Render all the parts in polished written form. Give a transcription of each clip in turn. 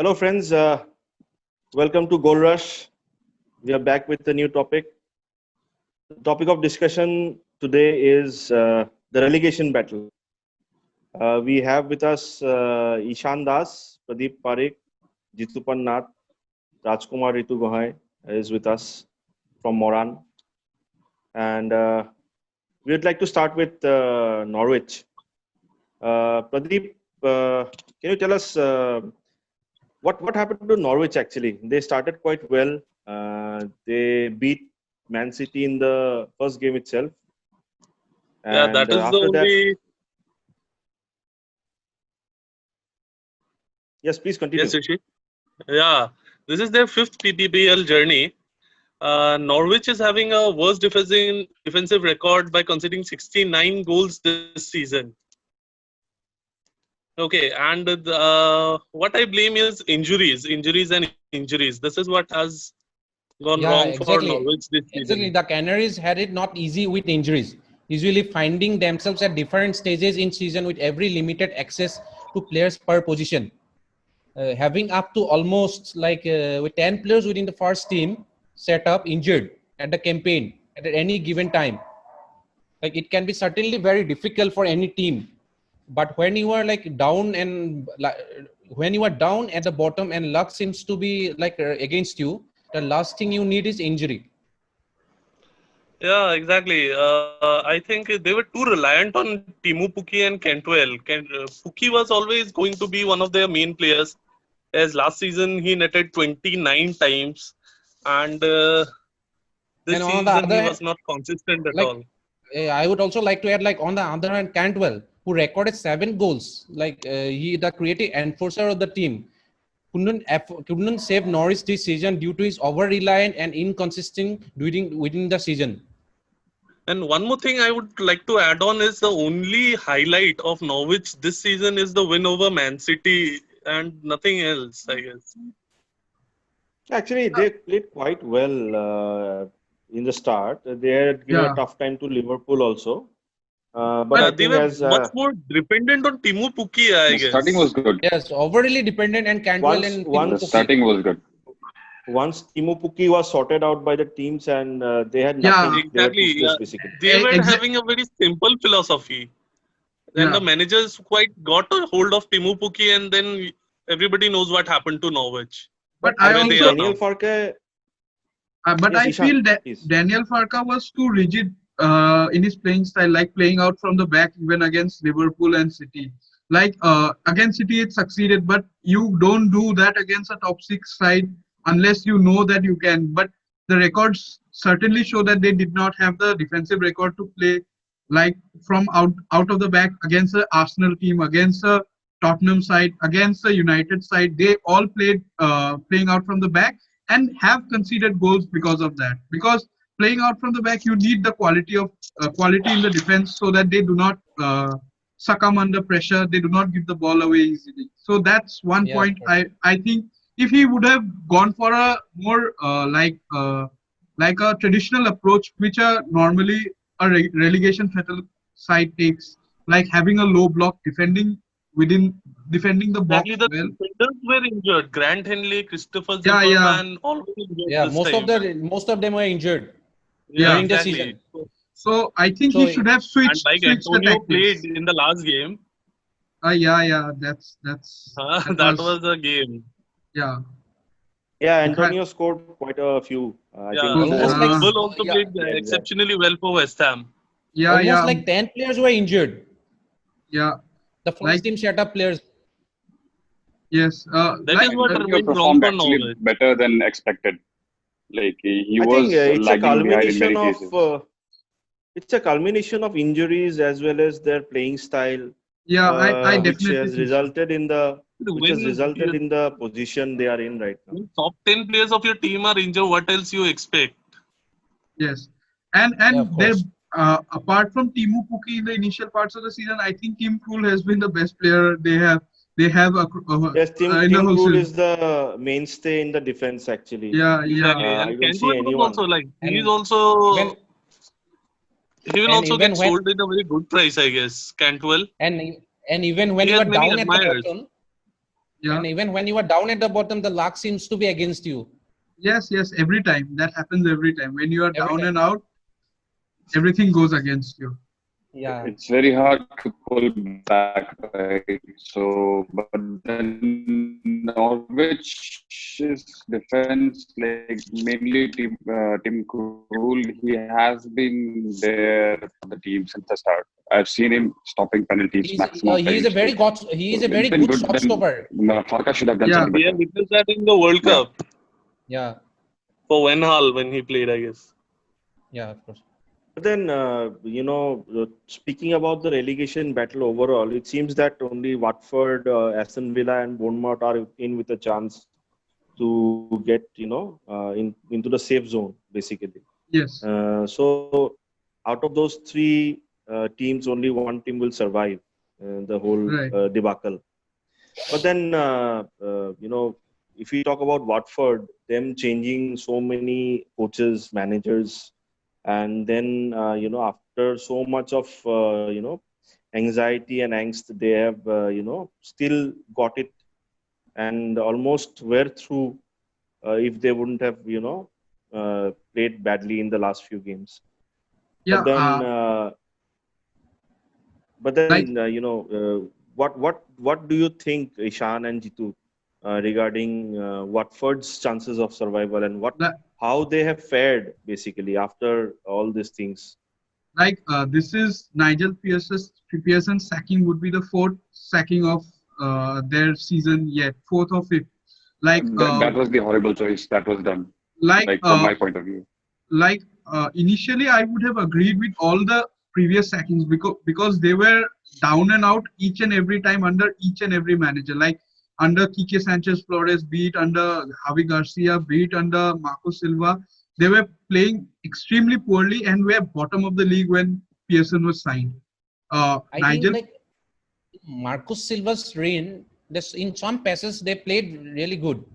Hello friends, welcome to Goal Rush. We are back with a new topic. The topic of discussion today is the relegation battle. We have with us Ishan Das, Pradeep Parekh, JITUPAN Nath, Rajkumar Ritu Gohai is with us from Moran. And we would like to start with Norwich. Pradeep, can you tell us what happened to Norwich actually? They started quite well. They beat Man City in the first game itself. And that is the only. Yes, please continue. Yes, Rishi. Yeah, this is their fifth PPBL journey. Norwich is having a worst defensive record by conceding 69 goals this season. Okay, and what I blame is injuries and injuries. This is what has gone wrong for Norwich this season. Exactly, the Canaries had it not easy with injuries. Usually finding themselves at different stages in season with every limited access to players per position. Having up to almost with 10 players within the first team set up injured at the campaign at any given time. Like it can be certainly very difficult for any team. But when you are down and when you are down at the bottom and luck seems to be against you, the last thing you need is injury. Yeah, exactly. I think they were too reliant on Teemu Pukki and Cantwell. Pukki was always going to be one of their main players, as last season he netted 29 times, and this season he was not consistent at all. I would also like to add, on the other hand, Cantwell, who recorded 7 goals, he the creative enforcer of the team, couldn't save Norwich this season due to his over-reliant and inconsistent within the season. And one more thing I would like to add on is the only highlight of Norwich this season is the win over Man City and nothing else, I guess. Actually, they played quite well in the start. They had given a tough time to Liverpool also. But they were much more dependent on Teemu Pukki, I guess. Starting was good. Yes, overly dependent and Cantwell and the starting was good. Once Teemu Pukki was sorted out by the teams and they had nothing. Exactly. They were having a very simple philosophy. Then the managers quite got a hold of Teemu Pukki, and then everybody knows what happened to Norwich. But I also Daniel Farke. But I feel that Daniel Farke was too rigid in his playing style, like playing out from the back even against Liverpool and City. Against City it succeeded, but you don't do that against a top 6 side unless you know that you can. But the records certainly show that they did not have the defensive record to play from out of the back against the Arsenal team, against the Tottenham side, against the United side. They all played playing out from the back and have conceded goals because of that. Because playing out from the back, you need the quality in the defense so that they do not succumb under pressure. They do not give the ball away easily. So that's one point. I think if he would have gone for a more like a traditional approach, which normally a relegation battle side takes, like having a low block, defending the box. Exactly, the defenders were injured. Grant Henley, Christopher Zimmerman, all were injured. Yeah, most of them were injured during the season. So I think he should have switched. And Antonio played in the last game. That's that was a game. Yeah. Yeah, Antonio scored quite a few. I think Will also played exceptionally well for West Ham. Almost like 10 players were injured. Yeah. The first team setup players. Yes. That is what performed actually better than expected. He was lagging behind in many cases. It's a culmination of injuries as well as their playing style. Yeah, I which definitely has resulted in the position they are in right now. Top 10 players of your team are injured. What else you expect? Yes, and there apart from Teemu Pukki in the initial parts of the season, I think Tim Krul has been the best player they have. Yes, Tim Krul is the mainstay in the defense actually. Yeah. And Cantwell also he will also get sold at a very good price, I guess. Cantwell. And even when you are down at the bottom, Yeah. And even when you are down at the bottom, the luck seems to be against you. Yes, every time. That happens every time. When you are Every down time. and out, everything goes against you. Yeah. It's very hard to pull back, right? So, but then Norwich's defense, like mainly Tim Krul, he has been there for the team since the start. I've seen him stopping penalties maximum of He is times. a very It's been good good. shot Then stopper. Farka should have done Yeah. something We better. have witnessed that in the World Yeah. Cup Yeah. for Van Gaal when he played, I guess. Yeah, of course. But then, speaking about the relegation battle overall, it seems that only Watford, Aston Villa, and Bournemouth are in with a chance to get, into the safe zone, basically. Yes. So, out of those three teams, only one team will survive the whole debacle. But then, if we talk about Watford, them changing so many coaches, managers, and then after so much of anxiety and angst, they have still got it and almost were through if they wouldn't have played badly in the last few games. Yeah. But then what do you think, Ishan and Jitu, regarding Watford's chances of survival and how they have fared basically after all these things? This is Nigel Pearson's sacking would be the fourth sacking of their season yet, fourth or fifth. That was the horrible choice that was done. From my point of view. Initially, I would have agreed with all the previous sackings because they were down and out each and every time under each and every manager. Like under Quique Sanchez Flores, be it under Javi Garcia, be it under Marco Silva, they were playing extremely poorly and were bottom of the league when Pearson was signed. I think Marcus Silva's reign, in some passes they played really good.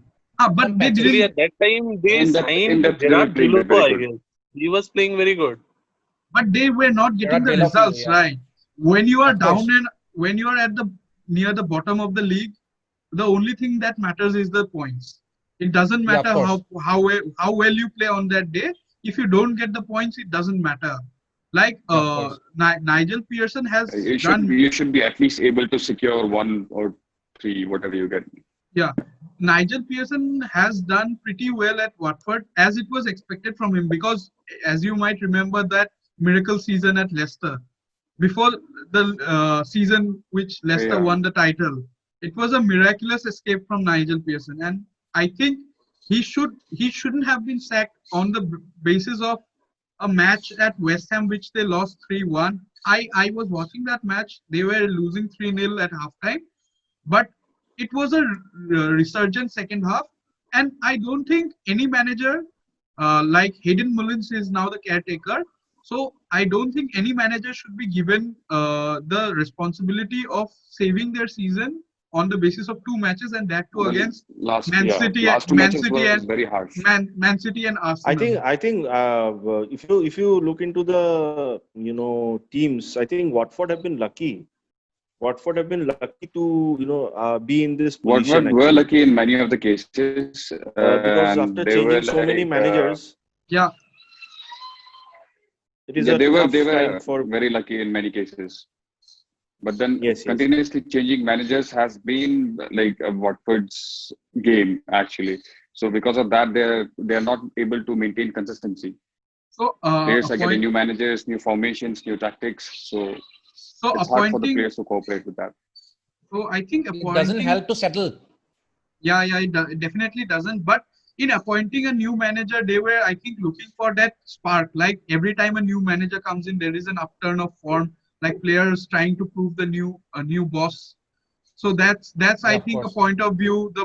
But they actually at that time they signed Gerard Deulofeu, I guess. He was playing very good. But they were not getting the results, right? When you are down and when you are at the near the bottom of the league, the only thing that matters is the points. It doesn't matter how well you play on that day. If you don't get the points, it doesn't matter. Nigel Pearson has you should be at least able to secure 1 or 3, whatever you get. Yeah. Nigel Pearson has done pretty well at Watford as it was expected from him because as you might remember that miracle season at Leicester before the season which Leicester won the title, it was a miraculous escape from Nigel Pearson, and I think he shouldn't have been sacked on the basis of a match at West Ham which they lost 3-1. I was watching that match. They were losing 3-0 at halftime, but it was a resurgent second half, and I don't think any manager like Hayden Mullins is now the caretaker. So I don't think any manager should be given the responsibility of saving their season on the basis of 2 matches, and that too against Man City and Arsenal. I think if you look into the teams, I think Watford have been lucky. Watford have been lucky to be in this position. Watford were lucky in many of the cases because after changing so many managers, it is they were very lucky in many cases. But then continuously changing managers has been like Watford's game actually. So because of that, they're not able to maintain consistency. So players are getting new managers, new formations, new tactics. So it's hard for the players to cooperate with that. So I think it doesn't help to settle. Yeah, it definitely doesn't. But in appointing a new manager, they were, I think, looking for that spark. Like every time a new manager comes in, there is an upturn of form. Like players trying to prove a new boss. So that's I think a point of view the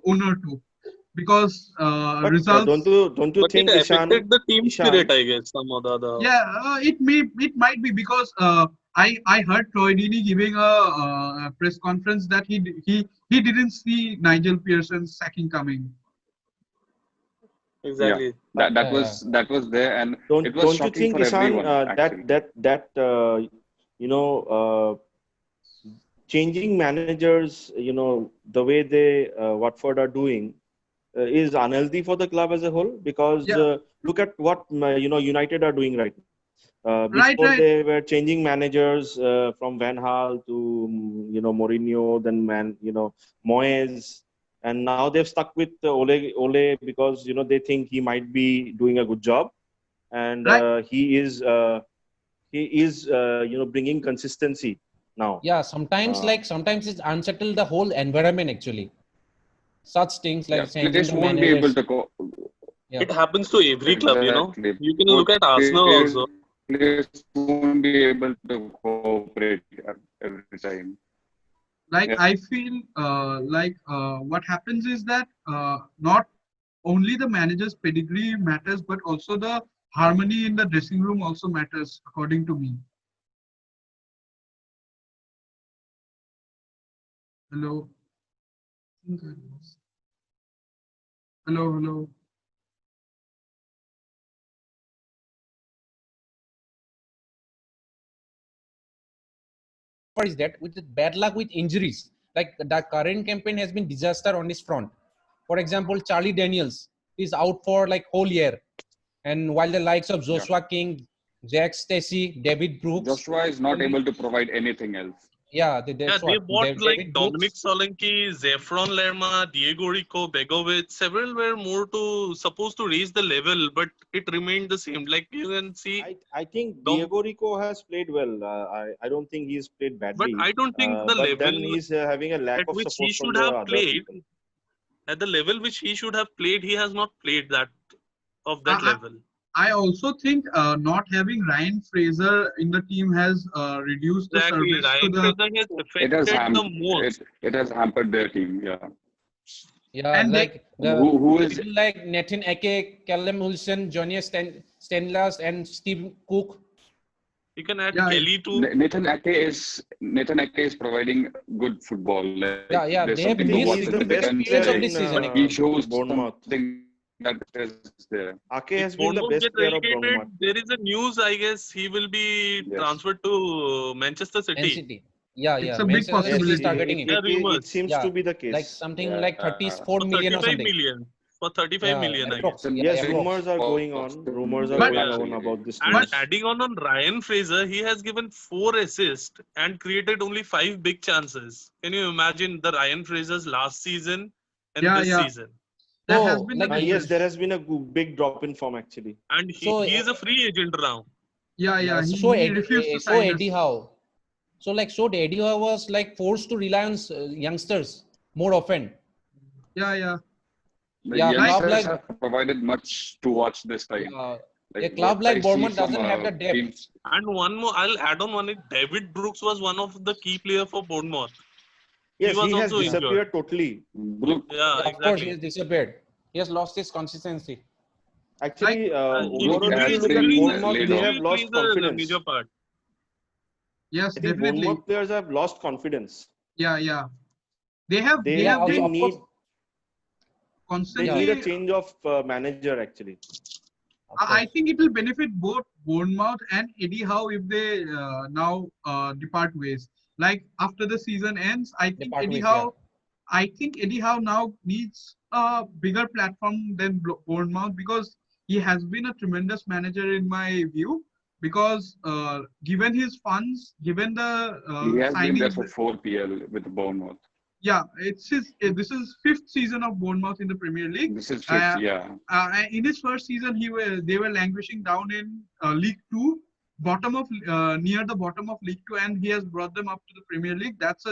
owner too, because results. Don't you think it Ishan affected the team spirit? I guess some of the other. Yeah, it might be because I heard Troy Deeney giving a press conference that he didn't see Nigel Pearson's sacking coming. Exactly. Yeah. That was there, and it was don't shocking you think, for Ishan, everyone. that changing managers, the way they Watford are doing is unhealthy for the club as a whole, because look at what United are doing right now. Before they were changing managers from Van Gaal to Mourinho, then Moyes, and now they've stuck with Ole because they think he might be doing a good job, and he is bringing consistency now. Yeah, sometimes it's unsettled the whole environment actually. Such things like changing the won't be able managers. to It happens to every club, You can look at Arsenal also. Players won't be able to cooperate every time. I feel what happens is that not only the manager's pedigree matters, but also the harmony in the dressing room also matters, according to me. Hello. Hello. Is that with bad luck with injuries, like the current campaign has been disaster on this front. For example, Charlie Daniels is out for like whole year, and while the likes of Joshua King, Jack Stacey, David Brooks, Joshua is not able to provide anything else. They bought like Dominic Solanke, Zefron Lerma, Diego Rico, Begovic. Several were supposed to raise the level, but it remained the same. Like you can see, I think Diego Rico has played well. I don't think he's played badly. But I don't think the but level then he's having a lack at of which support he from should the have other played. people. At the level which he should have played, he has not played that of that level. I also think not having Ryan Fraser in the team has reduced the service Ryan to the. Fraser has affected the most. It has hampered their team. And like who is like Nathan Ake, Callum Wilson, Johnny Stenlas, and Steve Cook. You can add Kelly too. Nathan Ake is providing good football. Like, they have missed the best player of this season. He shows Bournemouth. something that is there. Ake has been the best player of Bournemouth. There is a news, I guess he will be transferred to Manchester City. It's a big possibility. Targeting him. It seems to be the case. Like something like 34 million or something. For 35 million, I guess. Yes, rumors are going on. Rumors are going on about this. And adding on Ryan Fraser, he has given 4 assists and created only 5 big chances. Can you imagine the Ryan Fraser's last season and this season? That has been yes, there has been a big drop in form actually. And he is a free agent now. He refused to sign Eddie Howe. So Eddie Howe was like forced to rely on youngsters more often. The youngsters have provided much to watch this time. A club like Bournemouth doesn't have the depth. Teams. And one more, I'll add on one. David Brooks was one of the key players for Bournemouth. Yes, he has disappeared totally. Of course, he has disappeared. He has lost his consistency. Actually, overall, if you look at Bournemouth, they have lost confidence. Major part. Yes, definitely. Bournemouth players have lost confidence. They have been constantly. They need a change of manager actually. I think it will benefit both Bournemouth and Eddie Howe if they now depart ways. Like after the season ends, I think Eddie Howe now needs a bigger platform than Bournemouth, because he has been a tremendous manager in my view. Because given his funds, given the he has signings, been there for 4 PL with Bournemouth. Yeah, this is 5th season of Bournemouth in the Premier League. This is 5th, in his first season, they were languishing down in League 2, near the bottom of League 2, and he has brought them up to the Premier League. That's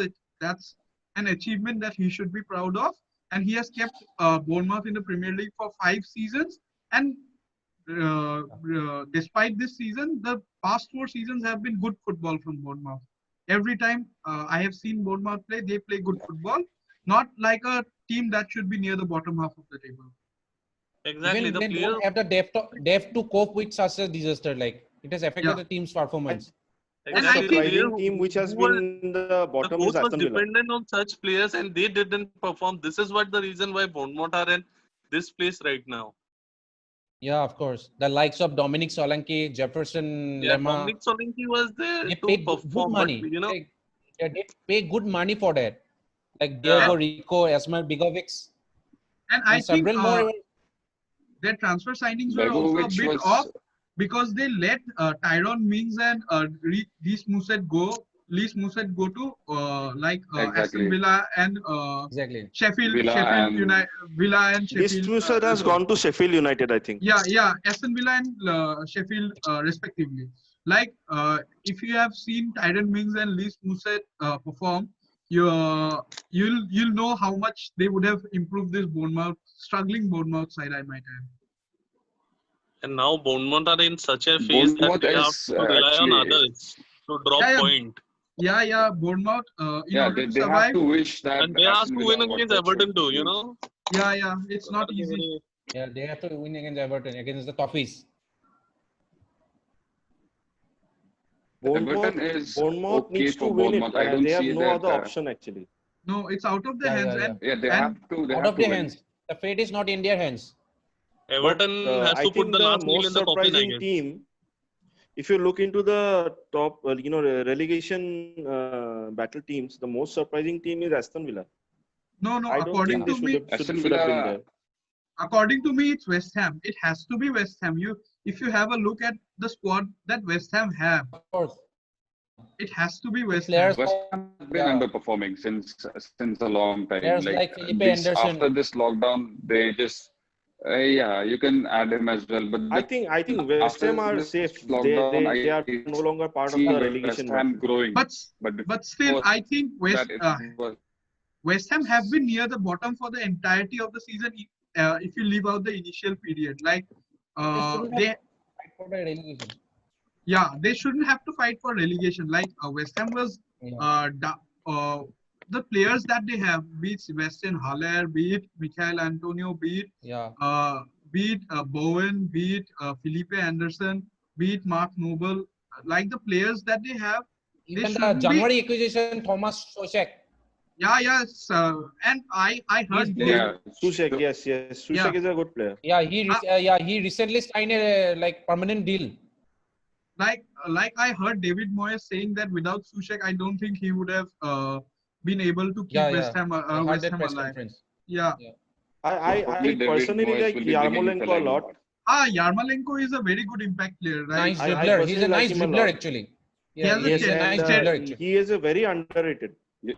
an achievement that he should be proud of, and he has kept Bournemouth in the Premier League for 5 seasons. And despite this season, the past 4 seasons have been good football from Bournemouth. Every time I have seen Bournemouth play, they play good football, not like a team that should be near the bottom half of the table. Exactly. Even they don't have the depth to cope with such a disaster. Like it has affected the team's performance. And I think team which has been in the bottom is Aston Villa. Dependent on such players, and they didn't perform. This is what the reason why Bournemouth are in this place right now. Yeah, of course. The likes of Dominic Solanke, Jefferson Lerma. Dominic Solanke was there They to paid perform, good money. But, Yeah, they pay good money for that. Like Diego Rico, Esmail Begovic, and I think several more. their transfer signings were also a bit off because they let Tyrone Mings and Lys Mousset go to Aston Villa and Sheffield United. Villa and Sheffield. Lys Mousset has gone to Sheffield United, I think. Yeah, Aston Villa and Sheffield respectively. Like if you have seen Tyrone Mings and Lys Mousset perform, you'll know how much they would have improved this struggling Bournemouth side, I might add. And now Bournemouth are in such a phase that they have to rely on others to drop point. Yeah, Bournemouth. They have to wish that. And they have to win against Everton too, you know. Yeah, it's not easy. Yeah, they have to win against Everton, against the Toffees. Bournemouth needs to win it. They have no other option actually. No, it's out of their hands. They have to. Out of their hands. The fate is not in their hands. Everton has to put the last nail in the coffin, I guess. Team, if you look into the top, relegation battle teams, the most surprising team is Aston Villa. No. According to me, it's West Ham. It has to be West Ham. If you have a look at the squad that West Ham have, of course, it has to be West Ham. West Ham has been underperforming since a long time. Players like Felipe Anderson. After this lockdown, they just you can add him as well. But I think West Ham are safe. They are no longer part of the relegation. West Ham growing. But still, I think West Ham have been near the bottom for the entirety of the season. If you leave out the initial period, like they shouldn't have to fight for relegation. Like West Ham was the players that they have, be it Sebastian Haller, be it Michael Antonio, be it Bowen, be it Felipe Anderson, be it Mark Noble, like the players that they have. Even the January acquisition, Thomas Soucek. Yes, and I heard Soucek, yes, Soucek is a good player. Yeah, he recently signed a permanent deal. Like I heard David Moyes saying that without Soucek, I don't think he would have been able to keep West Ham alive. I personally like Yarmolenko a lot. Yarmolenko is a very good impact player, right? Nice dribbler. He's a nice dribbler actually. He is a very underrated.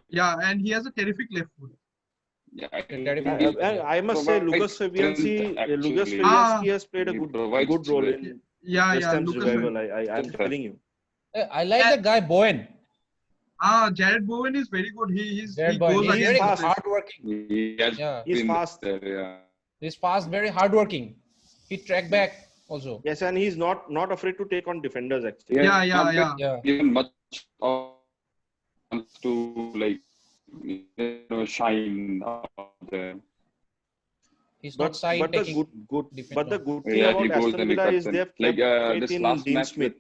Yeah, and he has a terrific left foot. I must say, Lucas Fabianski has played a good role in West Ham's revival. I'm telling you. I like the guy Bowen. Jared Bowen is very good. He's very hardworking. He's fast. He's fast, very hardworking. He track back also. Yes, and he's not afraid to take on defenders actually. Even much to shine out there. He's not side taking. But the good thing about Aston Villa is they have kept faith in Dean Smith.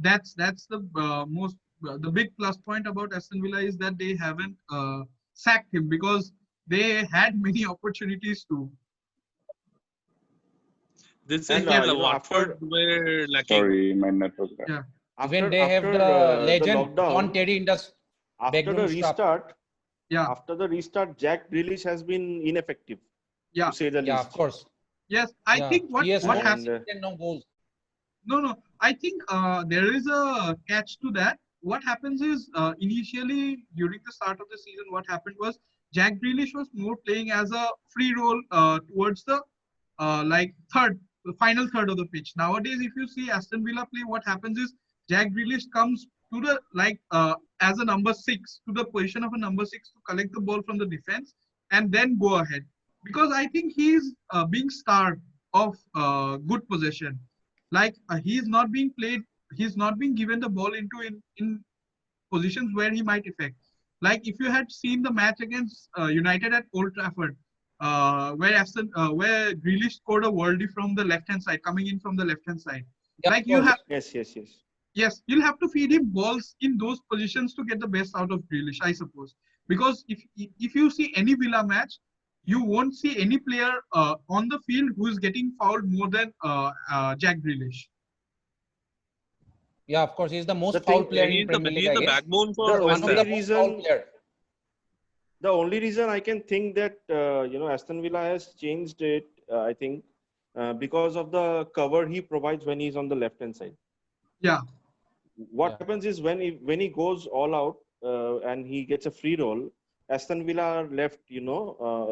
That's the big plus point about Aston Villa is that they haven't sacked him because they had many opportunities to. This is the Watford were lacking. Sorry, my network. Even they have the legend John Terry in the After the restart, Jack Grealish has been ineffective. To say the least. Of course. Yes, I think what happened. No goals. No. I think there is a catch to that. What happens is initially during the start of the season, what happened was Jack Grealish was more playing as a free role towards the final third of the pitch. Nowadays, if you see Aston Villa play, what happens is Jack Grealish comes to the as a number 6 to the position of a number 6 to collect the ball from the defense and then go ahead. Because I think he's being starved of good possession. He's not being given the ball in positions where he might affect. Like if you had seen the match against United at Old Trafford, where Grealish scored a worldie from the left-hand side, coming in from the left-hand side. Yes, you'll have to feed him balls in those positions to get the best out of Grealish, I suppose. Because if you see any Villa match, you won't see any player on the field who is getting fouled more than Jack Grealish. Yeah, of course. He's the most foul player in Premier League, I guess. He's the backbone for the West only Ham. reason, the only reason I can think that Aston Villa has changed it, I think, because of the cover he provides when he's on the left hand side. Yeah. What happens is when he goes all out and he gets a free roll, Aston Villa are left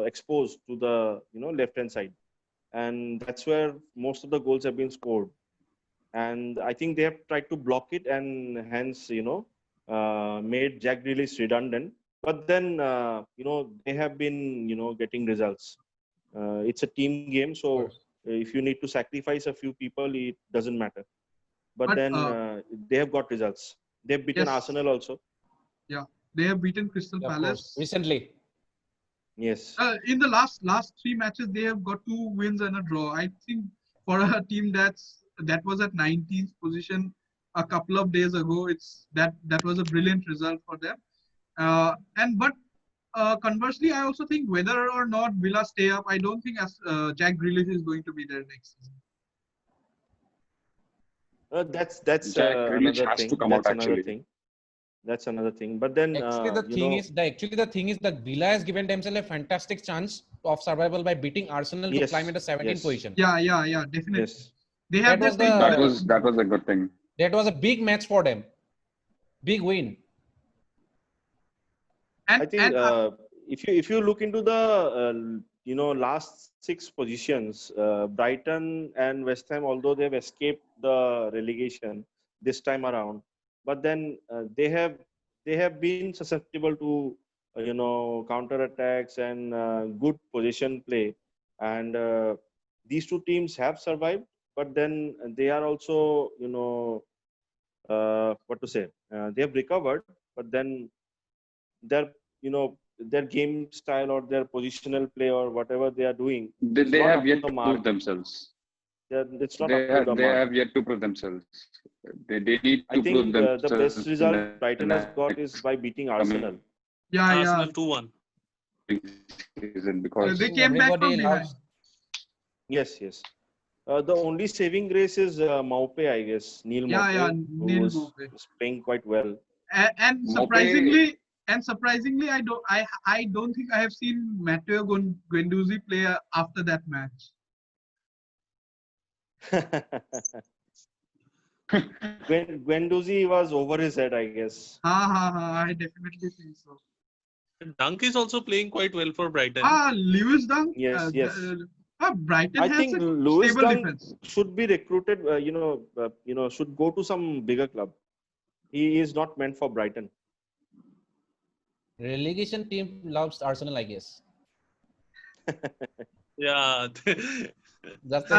exposed to the left hand side, and that's where most of the goals have been scored. And I think they have tried to block it, and hence made Jack Grealish redundant. But then they have been getting results. It's a team game, so if you need to sacrifice a few people, it doesn't matter. But then they have got results. They've beaten Arsenal also. Yeah, they have beaten Crystal Palace recently. Yes. In the last 3 matches, they have got 2 wins and a draw. I think for a team that was at 19th position a couple of days ago, that was a brilliant result for them. But conversely, I also think whether or not Villa stay up, I don't think Jack Grealish is going to be there next season. That's Jack Grealish another has thing. to come That's out, another actually. thing. That's another thing. But then actually the thing is that Villa has given themselves a fantastic chance of survival by beating Arsenal to climb into 17th position. Yeah, definitely. Yes. They have that was a good thing. That was a big match for them. Big win. I think if you look into the last 6 positions, Brighton and West Ham, although they've escaped the relegation this time around, but then they have been susceptible to counter attacks and good possession play, and these 2 teams have survived. But then they are also they have recovered, but then their game style or their positional play or whatever they are doing, they have yet to prove themselves. It's not they have yet to prove themselves. They need to prove themselves. The best result Brighton has got is by beating Arsenal. Arsenal 2-1. Because they came back from behind. Yes. The only saving grace is Maupe, I guess. Neil Maupe, who is playing quite well. And surprisingly, I don't think I have seen Matteo Guendouzi play after that match. Guendouzi was over his head, I guess. I definitely think so. Dunk is also playing quite well for Brighton. Lewis Dunk. Yes. Brighton I has think a Lewis stable Dunk defense. should be recruited. Should go to some bigger club. He is not meant for Brighton. Relegation team loves Arsenal, I guess. Yeah. That's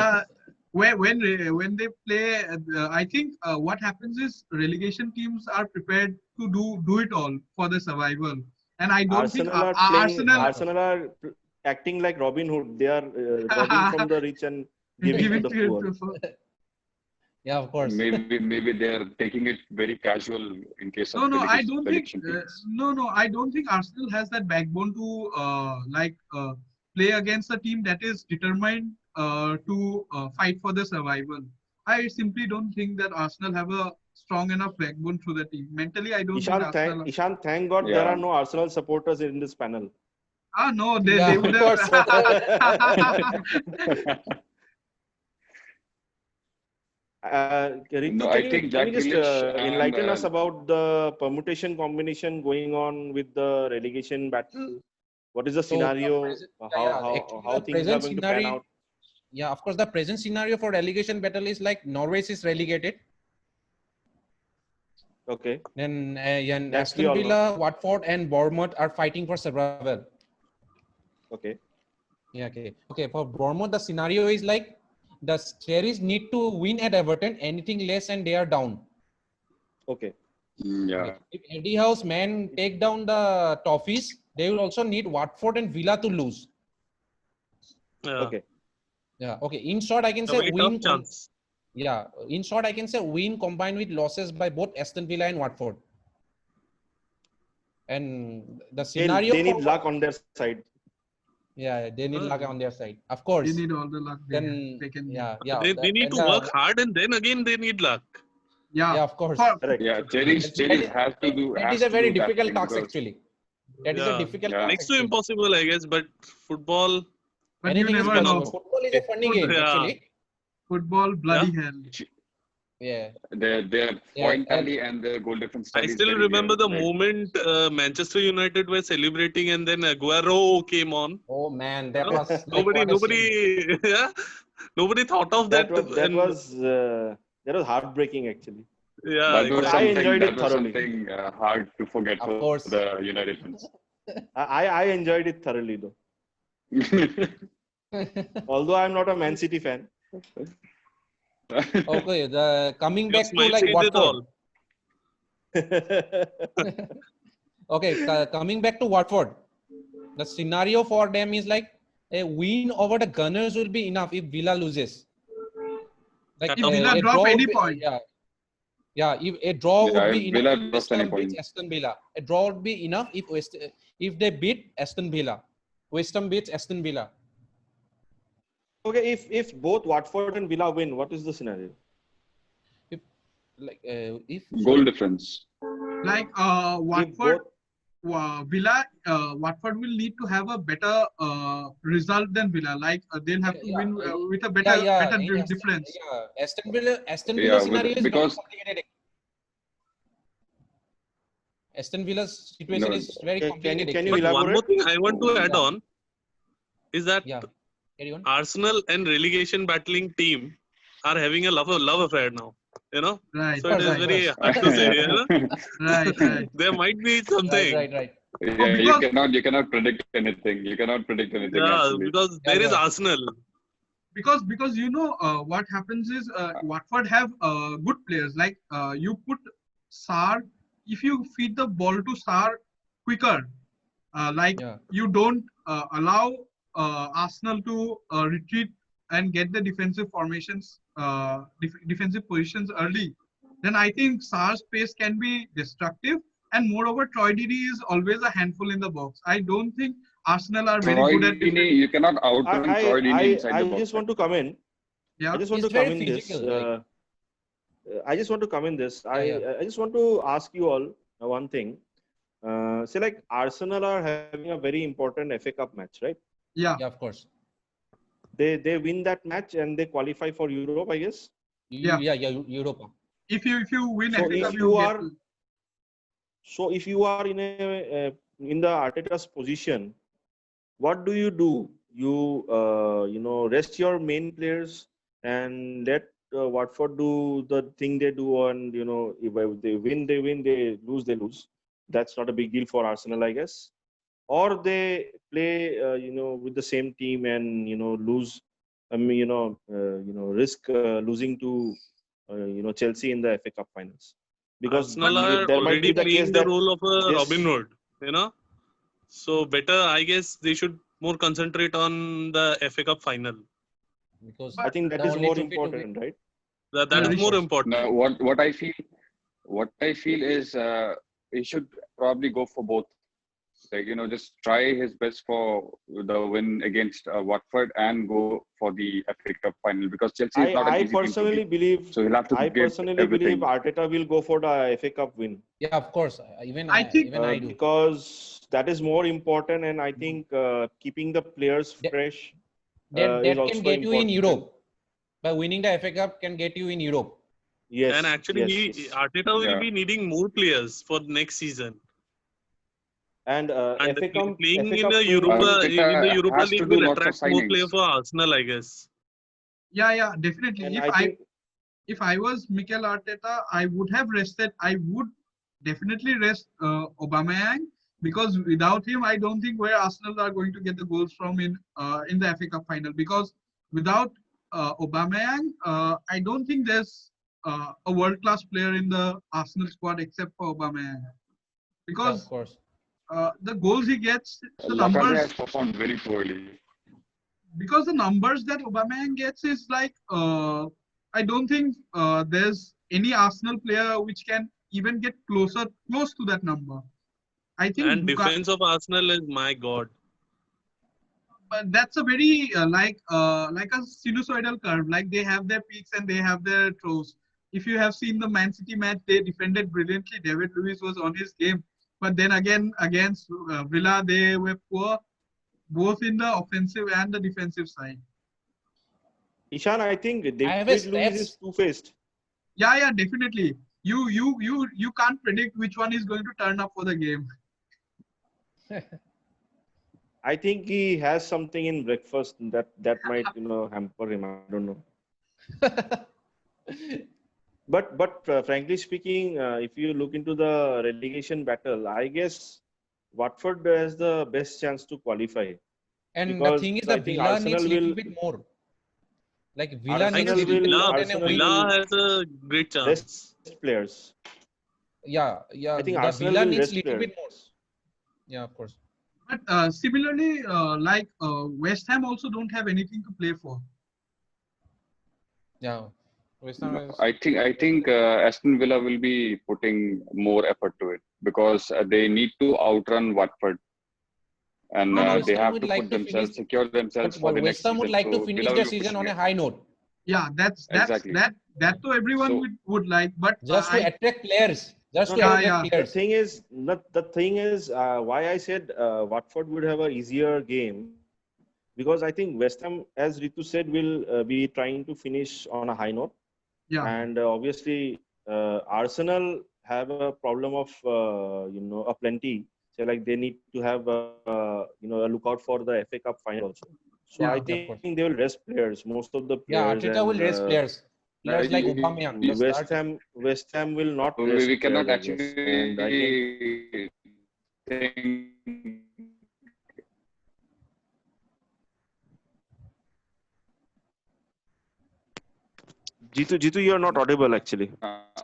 when they play, I think what happens is relegation teams are prepared to do it all for the survival. And I don't think Arsenal are acting like Robin Hood. They are robbing from the rich and giving to the poor. Yeah, of course. Maybe they are taking it very casual in case of I don't think Arsenal has that backbone to play against a team that is determined to fight for the survival. I simply don't think that Arsenal have a strong enough backbone through the team. Mentally, I don't think Ishan, thank God there are no Arsenal supporters in this panel. No, they would have. Ritu, can you just enlighten us about the permutation combination going on with the relegation battle? What is the scenario? How things are going to pan out? Yeah, of course, the present scenario for relegation battle is like Norwich is relegated. Okay. Then Aston Villa, Watford, and Bournemouth are fighting for survival. Okay. Yeah. Okay. For Bournemouth, the scenario is like the Cherries need to win at Everton. Anything less, and they are down. Okay. Yeah. If Eddie Howe's men take down the Toffees, they will also need Watford and Villa to lose. Okay. Yeah. Okay. In short, I can say win. Yeah. In short, I can say win combined with losses by both Aston Villa and Watford. And the scenario they need luck on their side. Yeah, they need luck on their side. Of course. They need all the luck. They need to work hard, and then again they need luck. Yeah, of course. Correct. Yeah, Cherries has to do. That is a very difficult task actually. That is a difficult task. Next to impossible, I guess. But football. But you never know. Football is a funny game actually. Football, bloody hell. Yeah. Their point tally and the goal difference. I still remember the moment Manchester United were celebrating and then Aguero came on. Oh man, that was nobody thought of that. That was heartbreaking actually. Yeah, I enjoyed it thoroughly. Something hard to forget for the United fans. I enjoyed it thoroughly though. Although I'm not a Man City fan. Okay, coming back to like Watford. Okay, coming back to Watford. The scenario for them is like a win over the Gunners will be enough if Villa loses. Like if Villa drop any point. Yeah, if a draw would be enough if West Ham beats Aston Villa. A draw would be enough if they beat Aston Villa. West Ham beats Aston Villa. Okay, if both Watford and Villa win, what is the scenario? If goal difference. Like Watford, Villa, Watford will need to have a better result than Villa. Like they'll have to win with a better difference. Yeah, Aston Villa scenario is very complicated. Aston Villa's situation is very complicated. Can you but elaborate? one more thing I want to add on is that Arsenal and relegation battling team are having a love affair now. You know, right? So it is very hard to say. You know? Right. There might be something. Right. Yeah, you cannot predict anything. You cannot predict anything. Yeah, actually. because there is Arsenal. Because you know what happens is Watford have good players. Like you put Sarr, if you feed the ball to Sarr quicker, you don't allow Arsenal to retreat and get the defensive formations, defensive positions early, then I think Sarr's pace can be destructive. And moreover, Troy Deeney is always a handful in the box. I don't think Arsenal are very good at Deeney, you cannot outrun Troy Deeney inside the box. I just want to come in. Yeah. I just want to come in this. I just want to come in this. I just want to ask you all one thing. Say like Arsenal are having a very important FA Cup match, right? Yeah, of course. They win that match and they qualify for Europe, I guess. Yeah, Europa. If you win, so if you are in the Arteta's position, what do? You rest your main players and let Watford do the thing they do, and if they win, they win. They lose. That's not a big deal for Arsenal, I guess. Or they play, with the same team and lose. Risk losing to Chelsea in the FA Cup finals. Because Arsenal are already playing the role of a Robin Hood, So better, I guess, they should more concentrate on the FA Cup final. Because I think that is more important, right? That is more important. No, what I feel is he should probably go for both. Like, just try his best for the win against Watford and go for the FA Cup final, because Chelsea is not an easy personally team believe. So he'll have to believe Arteta will go for the FA Cup win. Yeah, of course. I think I do. Because that is more important, and I think keeping the players fresh. That can get you in Europe. By winning the FA Cup can get you in Europe. Yes. And actually, Arteta will be needing more players for next season. And FA Cup, playing in the Europa League will attract more players for Arsenal, I guess. Yeah, definitely. If I was Mikel Arteta, I would definitely rest Aubameyang, because without him, I don't think where Arsenal are going to get the goals from in the FA Cup final. Because without Aubameyang, I don't think there's a world-class player in the Arsenal squad except for Aubameyang. Because of course. The goals he gets, the Lacazette numbers has performed very poorly. Because the numbers that Aubameyang gets is like I don't think there's any Arsenal player which can even get close to that number. I think. And defense of Arsenal is, my God. But that's a very like a sinusoidal curve. Like they have their peaks and they have their troughs. if you have seen the Man City match, they defended brilliantly. David Luiz was on his game. But then again, against Villa, they were poor, both in the offensive and the defensive side. Ishan, I think David Luiz is two-faced. Yeah, definitely. You can't predict which one is going to turn up for the game. I think he has something in breakfast that might hamper him. I don't know. But frankly speaking, if you look into the relegation battle, I guess Watford has the best chance to qualify. And the thing is that Villa needs a little bit more. Like Villa needs a little bit more than a win. Villa has a great chance. Best players. Yeah. I think Arsenal Villa needs a little bit more. Yeah, of course. But similarly, West Ham also don't have anything to play for. Yeah. West Ham is... I think Aston Villa will be putting more effort to it because they need to outrun Watford. And they have to put themselves, secure themselves for the next season. West Ham would like to finish the season on a high note. Yeah, that's exactly. that to everyone would like, but just to attract players. Just to attract players. The thing is, why I said Watford would have an easier game, because I think West Ham, as Ritu said, will be trying to finish on a high note. Yeah. And obviously, Arsenal have a problem of a plenty. So like they need to have a look out for the FA Cup final also. So I think they will rest players. Most of the players. Yeah, Arteta will rest players. Players like Aubameyang. West Ham will not. We cannot actually think. Jitu, you are not audible actually.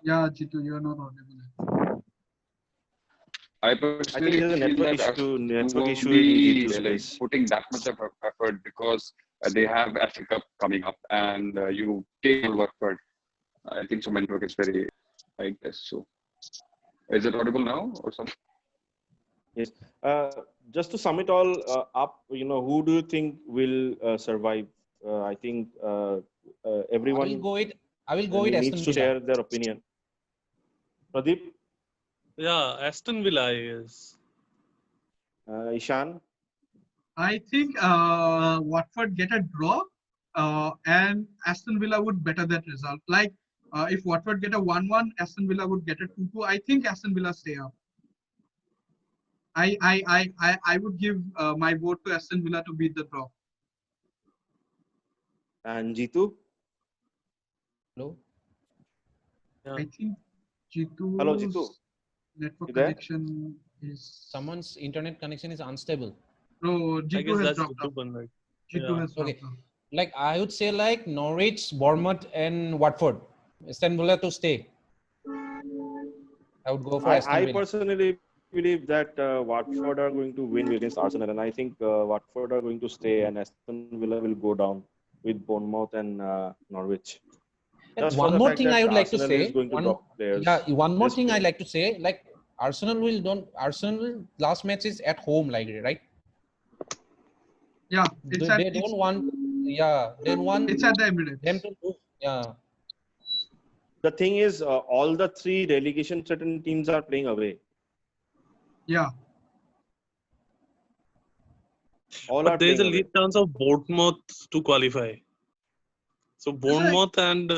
Yeah, Jitu, you are not audible. I personally think there's a network issue in Jitu's putting that much of effort because they have FA Cup coming up and you take Watford. I think so. My network is very, I guess so. Is it audible now or something? Yes. Just to sum it all up, who do you think will survive? I think everyone. I will go with Aston needs to share their opinion. Pradeep. Yeah, Aston Villa is. Ishan. I think Watford get a draw, and Aston Villa would better that result. Like if Watford get a 1-1, Aston Villa would get a 2-2. I think Aston Villa stay up. I would give my vote to Aston Villa to beat the draw. And Jitu? Hello? Yeah. I think Jitu's Hello, Jitu. Network connection is... Someone's internet connection is unstable. No, Jitu has dropped out. Right? Jitu has dropped out. Like I would say like Norwich, Bournemouth and Watford. Aston Villa to stay. I would go for Aston Villa. I personally believe that Watford are going to win against Arsenal, and I think Watford are going to stay and Aston Villa will go down with Bournemouth and Norwich. One more thing I would like to say. One more thing I like to say. Like Arsenal will last match is at home, like right? Yeah, they don't want. Yeah, they want. It's at the Emirates. Them to move. Yeah. The thing is, all the three relegation certain teams are playing away. Yeah. But there is a lead chance of Bournemouth to qualify. So Bournemouth and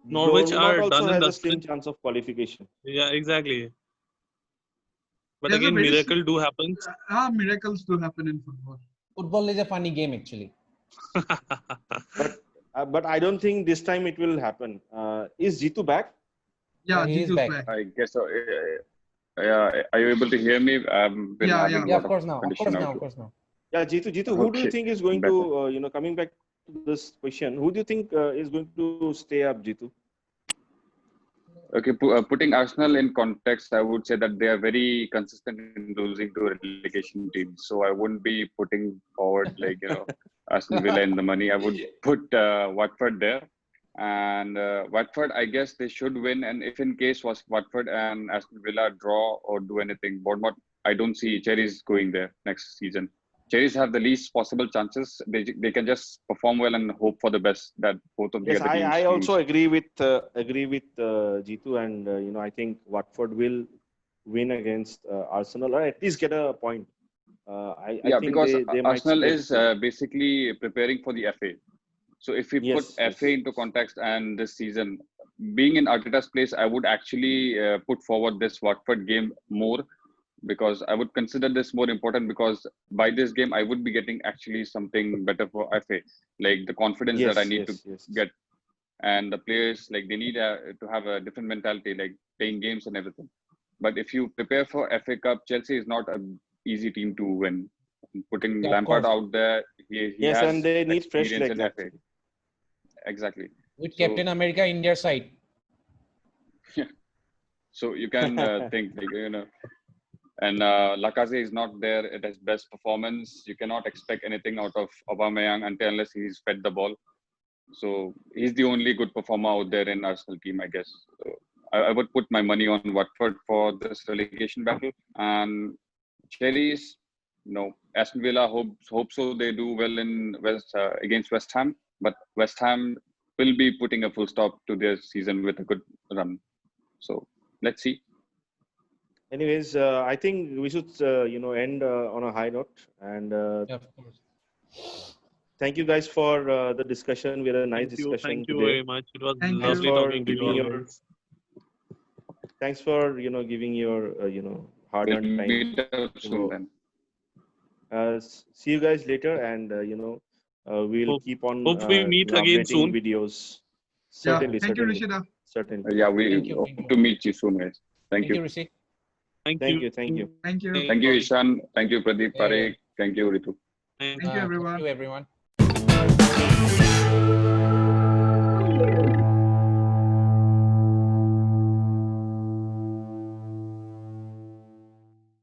Norwich are done in the slim chance of qualification. Yeah, exactly. But again, miracle do happen. Miracles do happen in football. Football is a funny game actually. But I don't think this time it will happen. Is Jitu back? Yeah, Jitu's back. I guess so. Yeah, are you able to hear me? Yeah, of course now. Yeah, Jitu, who do you think is going to, coming back to this question, who do you think is going to stay up, Jitu? Okay, putting Arsenal in context, I would say that they are very consistent in losing to relegation teams. So I wouldn't be putting forward Aston Villa in the money. I would put Watford there. And Watford, I guess they should win. And if in case was Watford and Aston Villa draw or do anything, Bournemouth, I don't see Cherries going there next season. Cherries have the least possible chances. They can just perform well and hope for the best that both of the other teams. I also agree with Jitu, and I think Watford will win against Arsenal, or at least get a point. I think because they Arsenal might is basically preparing for the FA. So if we put FA into context and this season, being in Arteta's place, I would actually put forward this Watford game more, because I would consider this more important, because by this game I would be getting actually something better for FA, like the confidence that I need to get, and the players, like, they need to have a different mentality, like playing games and everything. But if you prepare for FA Cup, Chelsea is not an easy team to win. Putting Lampard out there, he has and they need fresh experience legs. in FA. Exactly. With Captain America in their side. Yeah. So you can think, like, and Lacazette is not there at his best performance. You cannot expect anything out of Aubameyang unless he's fed the ball. So he's the only good performer out there in Arsenal team, I guess. So I would put my money on Watford for this relegation battle. And Cherries, Aston Villa hope so they do well in against West Ham. But West Ham will be putting a full stop to their season with a good run. So let's see. Anyways, I think we should end on a high note. And of course. Thank you guys for the discussion. We had a nice discussion. Thank you today. very much. It was lovely talking to you. Thanks for giving your hard-earned time. See you guys later, and we'll keep on. Hope we meet again soon. Videos. Certainly. Thank you, Rishida. Certainly. Yeah, we hope to meet you soon, guys. Thank you. Rishi. Thank you. Thank you. Thank you, Ishan. Thank you, Pradeep, Parekh. Thank you, Ritu. Thank you, everyone. Thank you, everyone.